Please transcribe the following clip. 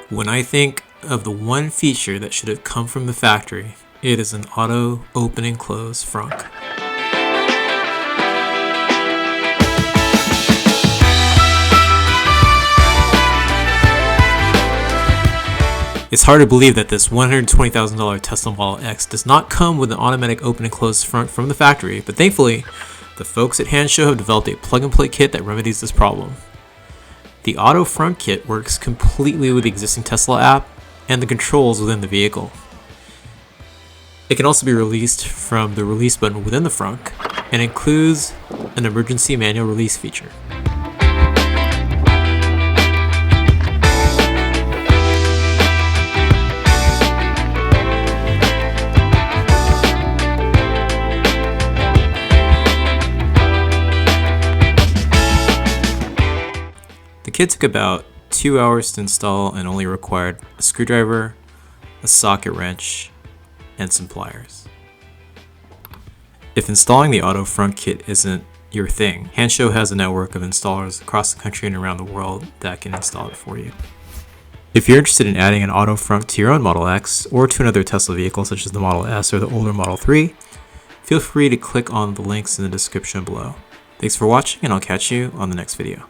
When I think of the one feature that should have come from the factory, it is an auto open and close frunk. It's hard to believe that this $120,000 Tesla Model X does not come with an automatic open and close front from the factory, but thankfully, the folks at Hansshow have developed a plug-and-play kit that remedies this problem. The Auto Frunk kit works completely with the existing Tesla app and the controls within the vehicle. It can also be released from the release button within the frunk and includes an emergency manual release feature. The kit took about 2 hours to install and only required a screwdriver, a socket wrench, and some pliers. If installing the Auto Frunk kit isn't your thing, Hansshow has a network of installers across the country and around the world that can install it for you. If you're interested in adding an Auto Frunk to your own Model X or to another Tesla vehicle such as the Model S or the older Model 3, feel free to click on the links in the description below. Thanks for watching, and I'll catch you on the next video.